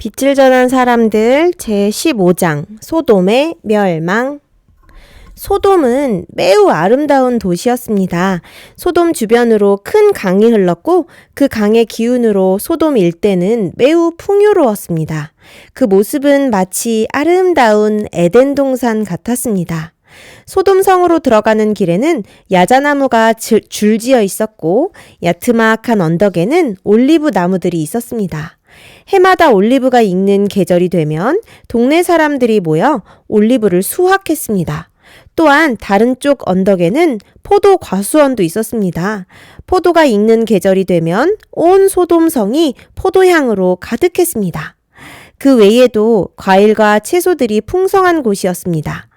빛을 전한 사람들 제15장 소돔의 멸망. 소돔은 매우 아름다운 도시였습니다. 소돔 주변으로 큰 강이 흘렀고 그 강의 기운으로 소돔 일대는 매우 풍요로웠습니다. 그 모습은 마치 아름다운 에덴 동산 같았습니다. 소돔 성으로 들어가는 길에는 야자나무가 줄지어 있었고 야트막한 언덕에는 올리브 나무들이 있었습니다. 해마다 올리브가 익는 계절이 되면 동네 사람들이 모여 올리브를 수확했습니다. 또한 다른 쪽 언덕에는 포도 과수원도 있었습니다. 포도가 익는 계절이 되면 온 소돔성이 포도향으로 가득했습니다. 그 외에도 과일과 채소들이 풍성한 곳이었습니다.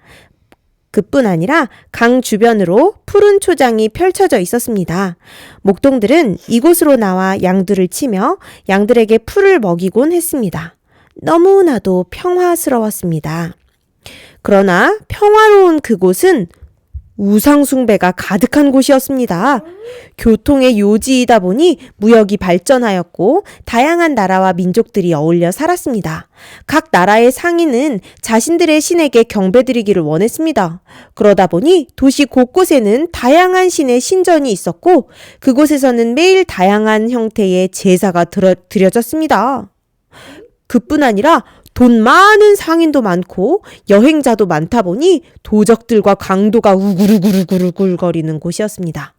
그뿐 아니라 강 주변으로 푸른 초장이 펼쳐져 있었습니다. 목동들은 이곳으로 나와 양들을 치며 양들에게 풀을 먹이곤 했습니다. 너무나도 평화스러웠습니다. 그러나 평화로운 그곳은 우상숭배가 가득한 곳이었습니다. 교통의 요지이다 보니 무역이 발전하였고 다양한 나라와 민족들이 어울려 살았습니다. 각 나라의 상인은 자신들의 신에게 경배드리기를 원했습니다. 그러다 보니 도시 곳곳에는 다양한 신의 신전이 있었고 그곳에서는 매일 다양한 형태의 제사가 드려졌습니다. 그뿐 아니라 돈 많은 상인도 많고 여행자도 많다 보니 도적들과 강도가 우글우글우글거리는 곳이었습니다.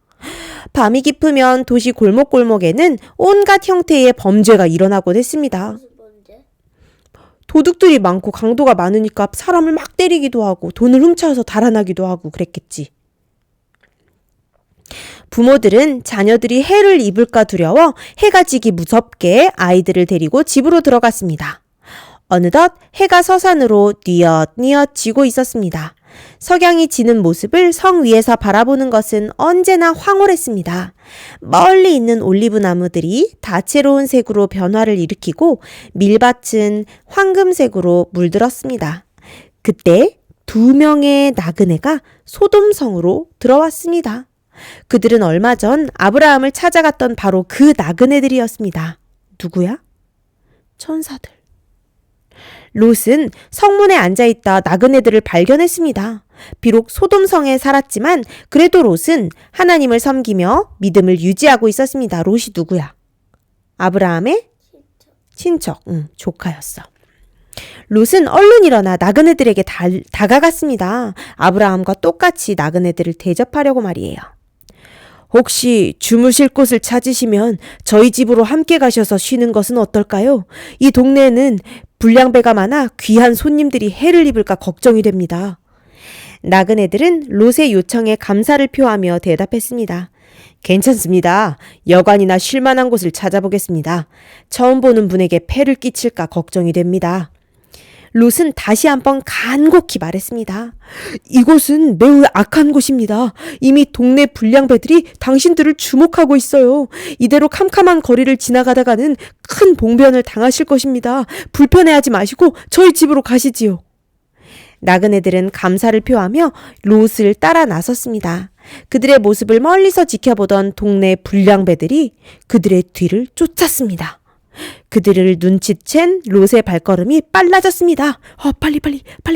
밤이 깊으면 도시 골목골목에는 온갖 형태의 범죄가 일어나곤 했습니다. 도둑들이 많고 강도가 많으니까 사람을 막 때리기도 하고 돈을 훔쳐서 달아나기도 하고 그랬겠지. 부모들은 자녀들이 해를 입을까 두려워 해가 지기 무섭게 아이들을 데리고 집으로 들어갔습니다. 어느덧 해가 서산으로 뉘엿뉘엿 지고 있었습니다. 석양이 지는 모습을 성 위에서 바라보는 것은 언제나 황홀했습니다. 멀리 있는 올리브 나무들이 다채로운 색으로 변화를 일으키고 밀밭은 황금색으로 물들었습니다. 그때 2명의 나그네가 소돔성으로 들어왔습니다. 그들은 얼마 전 아브라함을 찾아갔던 바로 그 나그네들이었습니다. 누구야? 천사들. 롯은 성문에 앉아있다 나그네들을 발견했습니다. 비록 소돔성에 살았지만 그래도 롯은 하나님을 섬기며 믿음을 유지하고 있었습니다. 롯이 누구야? 아브라함의 친척, 조카였어. 롯은 얼른 일어나 나그네들에게 다가갔습니다. 아브라함과 똑같이 나그네들을 대접하려고 말이에요. 혹시 주무실 곳을 찾으시면 저희 집으로 함께 가셔서 쉬는 것은 어떨까요? 이 동네에는 불량배가 많아 귀한 손님들이 해를 입을까 걱정이 됩니다. 나그네들은 롯의 요청에 감사를 표하며 대답했습니다. 괜찮습니다. 여관이나 쉴 만한 곳을 찾아보겠습니다. 처음 보는 분에게 폐를 끼칠까 걱정이 됩니다. 롯은 다시 한번 간곡히 말했습니다. 이곳은 매우 악한 곳입니다. 이미 동네 불량배들이 당신들을 주목하고 있어요. 이대로 캄캄한 거리를 지나가다가는 큰 봉변을 당하실 것입니다. 불편해하지 마시고 저희 집으로 가시지요. 나그네들은 감사를 표하며 롯을 따라 나섰습니다. 그들의 모습을 멀리서 지켜보던 동네 불량배들이 그들의 뒤를 쫓았습니다. 그들을 눈치챈 롯의 발걸음이 빨라졌습니다.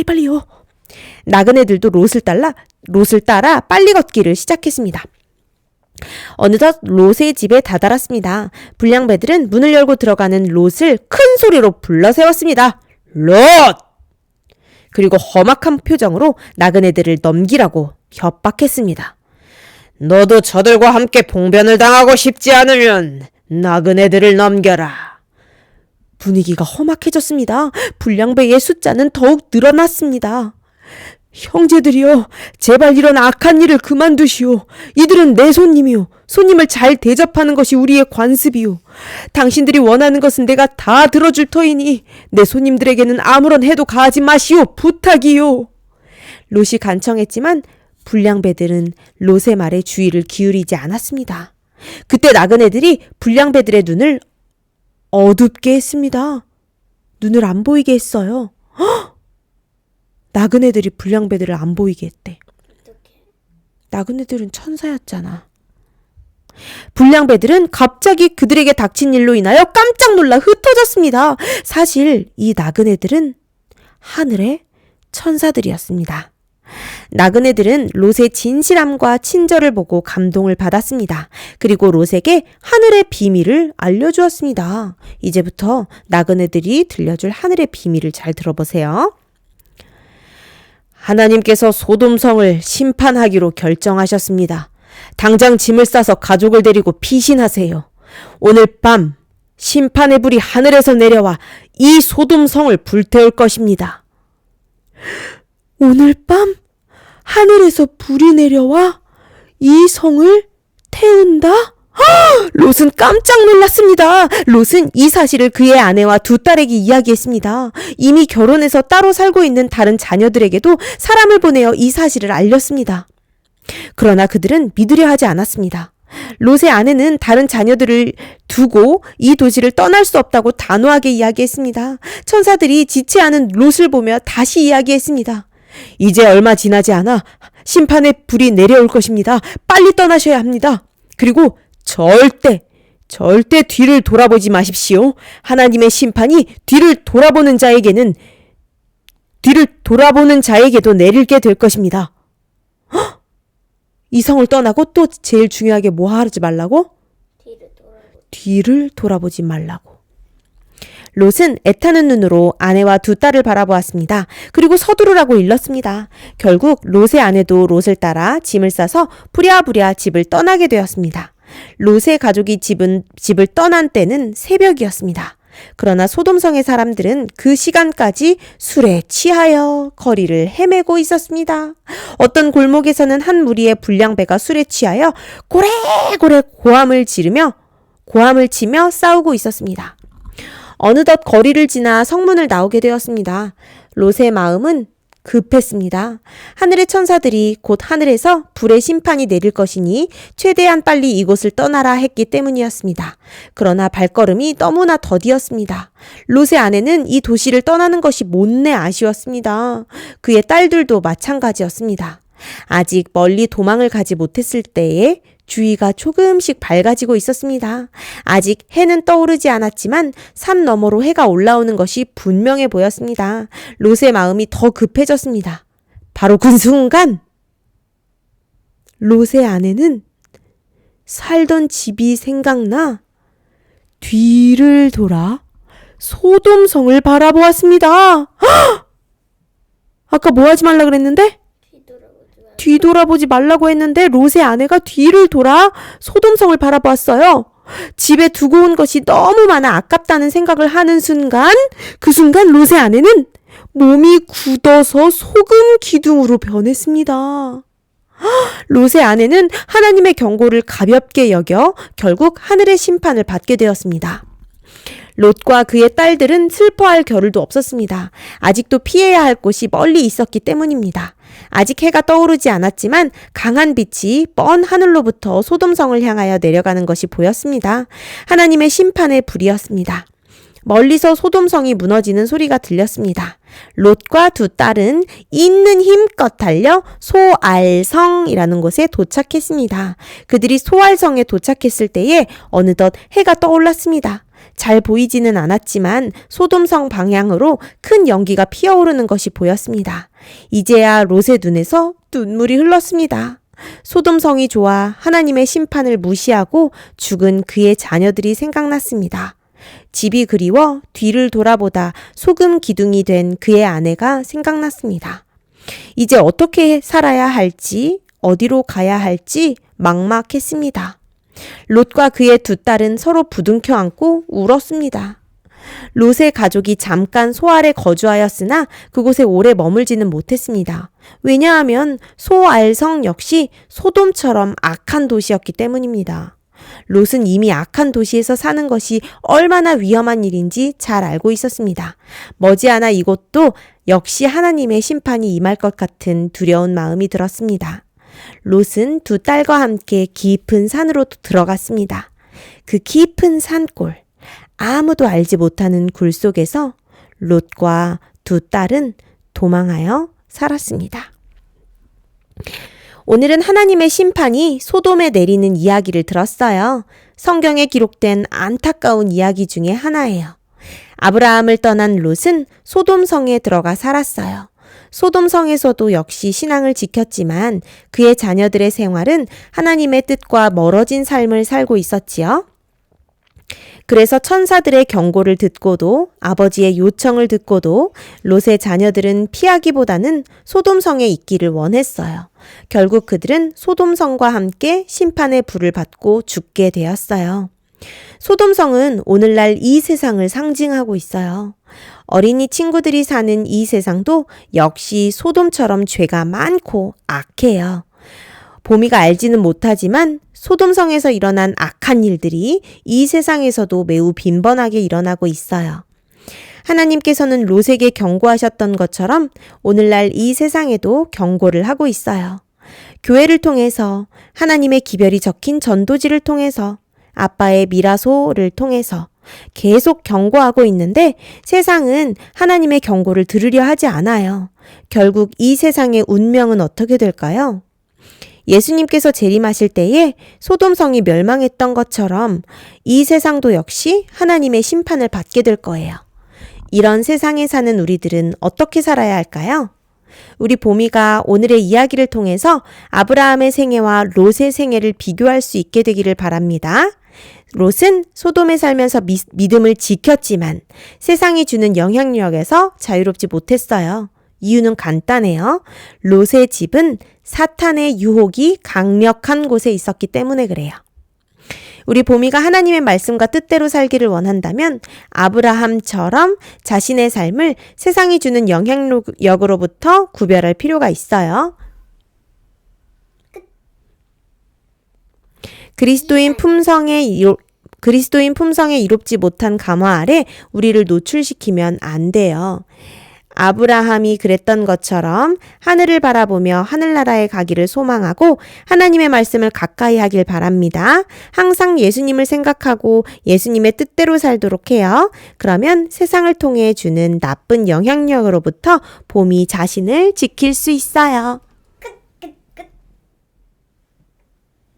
빨리요. 나그네들도 롯을 따라 빨리 걷기를 시작했습니다. 어느덧 롯의 집에 다다랐습니다. 불량배들은 문을 열고 들어가는 롯을 큰 소리로 불러 세웠습니다. 롯! 그리고 험악한 표정으로 나그네들을 넘기라고 협박했습니다. 너도 저들과 함께 봉변을 당하고 싶지 않으면 나그네들을 넘겨라. 분위기가 험악해졌습니다. 불량배의 숫자는 더욱 늘어났습니다. 형제들이여, 제발 이런 악한 일을 그만두시오. 이들은 내 손님이오. 손님을 잘 대접하는 것이 우리의 관습이오. 당신들이 원하는 것은 내가 다 들어줄 터이니 내 손님들에게는 아무런 해도 가하지 마시오. 부탁이요. 롯이 간청했지만 불량배들은 롯의 말에 주의를 기울이지 않았습니다. 그때 나그네들이 불량배들의 눈을 어둡게 했습니다. 눈을 안 보이게 했어요. 헉! 나그네들이 불량배들을 안 보이게 했대. 나그네들은 천사였잖아. 불량배들은 갑자기 그들에게 닥친 일로 인하여 깜짝 놀라 흩어졌습니다. 사실 이 나그네들은 하늘의 천사들이었습니다. 나그네들은 롯의 진실함과 친절을 보고 감동을 받았습니다. 그리고 롯에게 하늘의 비밀을 알려주었습니다. 이제부터 나그네들이 들려줄 하늘의 비밀을 잘 들어보세요. 하나님께서 소돔성을 심판하기로 결정하셨습니다. 당장 짐을 싸서 가족을 데리고 피신하세요. 오늘 밤 심판의 불이 하늘에서 내려와 이 소돔성을 불태울 것입니다. 오늘 밤 하늘에서 불이 내려와 이 성을 태운다? 롯은 깜짝 놀랐습니다. 롯은 이 사실을 그의 아내와 두 딸에게 이야기했습니다. 이미 결혼해서 따로 살고 있는 다른 자녀들에게도 사람을 보내어 이 사실을 알렸습니다. 그러나 그들은 믿으려 하지 않았습니다. 롯의 아내는 다른 자녀들을 두고 이 도시를 떠날 수 없다고 단호하게 이야기했습니다. 천사들이 지치 않은 롯을 보며 다시 이야기했습니다. 이제 얼마 지나지 않아 심판의 불이 내려올 것입니다. 빨리 떠나셔야 합니다. 그리고 절대 뒤를 돌아보지 마십시오. 하나님의 심판이 뒤를 돌아보는 자에게도 내리게 될 것입니다. 이 성을 떠나고 또 제일 중요하게 뭐 하지 말라고? 뒤를 돌아보지 말라고. 롯은 애타는 눈으로 아내와 두 딸을 바라보았습니다. 그리고 서두르라고 일렀습니다. 결국 롯의 아내도 롯을 따라 짐을 싸서 부랴부랴 집을 떠나게 되었습니다. 롯의 가족이 집을 떠난 때는 새벽이었습니다. 그러나 소돔성의 사람들은 그 시간까지 술에 취하여 거리를 헤매고 있었습니다. 어떤 골목에서는 한 무리의 불량배가 술에 취하여 고래고래 고함을 치며 싸우고 있었습니다. 어느덧 거리를 지나 성문을 나오게 되었습니다. 롯의 마음은 급했습니다. 하늘의 천사들이 곧 하늘에서 불의 심판이 내릴 것이니 최대한 빨리 이곳을 떠나라 했기 때문이었습니다. 그러나 발걸음이 너무나 더디었습니다. 롯의 아내는 이 도시를 떠나는 것이 못내 아쉬웠습니다. 그의 딸들도 마찬가지였습니다. 아직 멀리 도망을 가지 못했을 때에 주위가 조금씩 밝아지고 있었습니다. 아직 해는 떠오르지 않았지만 산 너머로 해가 올라오는 것이 분명해 보였습니다. 롯의 마음이 더 급해졌습니다. 바로 그 순간 롯의 아내는 살던 집이 생각나 뒤를 돌아 소돔성을 바라보았습니다. 헉! 아까 뭐 하지 말라 그랬는데? 뒤돌아보지 말라고 했는데 롯의 아내가 뒤를 돌아 소돔성을 바라보았어요. 집에 두고 온 것이 너무 많아 아깝다는 생각을 하는 그 순간 롯의 아내는 몸이 굳어서 소금 기둥으로 변했습니다. 롯의 아내는 하나님의 경고를 가볍게 여겨 결국 하늘의 심판을 받게 되었습니다. 롯과 그의 딸들은 슬퍼할 겨를도 없었습니다. 아직도 피해야 할 곳이 멀리 있었기 때문입니다. 아직 해가 떠오르지 않았지만 강한 빛이 뻔 하늘로부터 소돔성을 향하여 내려가는 것이 보였습니다. 하나님의 심판의 불이었습니다. 멀리서 소돔성이 무너지는 소리가 들렸습니다. 롯과 두 딸은 있는 힘껏 달려 소알성이라는 곳에 도착했습니다. 그들이 소알성에 도착했을 때에 어느덧 해가 떠올랐습니다. 잘 보이지는 않았지만 소돔성 방향으로 큰 연기가 피어오르는 것이 보였습니다. 이제야 롯의 눈에서 눈물이 흘렀습니다. 소돔성이 좋아 하나님의 심판을 무시하고 죽은 그의 자녀들이 생각났습니다. 집이 그리워 뒤를 돌아보다 소금 기둥이 된 그의 아내가 생각났습니다. 이제 어떻게 살아야 할지, 어디로 가야 할지 막막했습니다. 롯과 그의 두 딸은 서로 부둥켜 안고 울었습니다. 롯의 가족이 잠깐 소알에 거주하였으나 그곳에 오래 머물지는 못했습니다. 왜냐하면 소알성 역시 소돔처럼 악한 도시였기 때문입니다. 롯은 이미 악한 도시에서 사는 것이 얼마나 위험한 일인지 잘 알고 있었습니다. 머지않아 이곳도 역시 하나님의 심판이 임할 것 같은 두려운 마음이 들었습니다. 롯은 두 딸과 함께 깊은 산으로 들어갔습니다. 그 깊은 산골, 아무도 알지 못하는 굴 속에서 롯과 두 딸은 도망하여 살았습니다. 오늘은 하나님의 심판이 소돔에 내리는 이야기를 들었어요. 성경에 기록된 안타까운 이야기 중에 하나예요. 아브라함을 떠난 롯은 소돔성에 들어가 살았어요. 소돔성에서도 역시 신앙을 지켰지만 그의 자녀들의 생활은 하나님의 뜻과 멀어진 삶을 살고 있었지요. 그래서 천사들의 경고를 듣고도 아버지의 요청을 듣고도 롯의 자녀들은 피하기보다는 소돔성에 있기를 원했어요. 결국 그들은 소돔성과 함께 심판의 불을 받고 죽게 되었어요. 소돔성은 오늘날 이 세상을 상징하고 있어요. 어린이 친구들이 사는 이 세상도 역시 소돔처럼 죄가 많고 악해요. 보미가 알지는 못하지만 소돔성에서 일어난 악한 일들이 이 세상에서도 매우 빈번하게 일어나고 있어요. 하나님께서는 롯에게 경고하셨던 것처럼 오늘날 이 세상에도 경고를 하고 있어요. 교회를 통해서, 하나님의 기별이 적힌 전도지를 통해서, 아빠의 미라소를 통해서 계속 경고하고 있는데 세상은 하나님의 경고를 들으려 하지 않아요. 결국 이 세상의 운명은 어떻게 될까요? 예수님께서 재림하실 때에 소돔성이 멸망했던 것처럼 이 세상도 역시 하나님의 심판을 받게 될 거예요. 이런 세상에 사는 우리들은 어떻게 살아야 할까요? 우리 보미가 오늘의 이야기를 통해서 아브라함의 생애와 롯의 생애를 비교할 수 있게 되기를 바랍니다. 롯은 소돔에 살면서 믿음을 지켰지만 세상이 주는 영향력에서 자유롭지 못했어요. 이유는 간단해요. 롯의 집은 사탄의 유혹이 강력한 곳에 있었기 때문에 그래요. 우리 보미가 하나님의 말씀과 뜻대로 살기를 원한다면 아브라함처럼 자신의 삶을 세상이 주는 영향력으로부터 구별할 필요가 있어요. 그리스도인 품성에 이롭지 못한 감화 아래 우리를 노출시키면 안 돼요. 아브라함이 그랬던 것처럼 하늘을 바라보며 하늘나라에 가기를 소망하고 하나님의 말씀을 가까이 하길 바랍니다. 항상 예수님을 생각하고 예수님의 뜻대로 살도록 해요. 그러면 세상을 통해 주는 나쁜 영향력으로부터 봄이 자신을 지킬 수 있어요.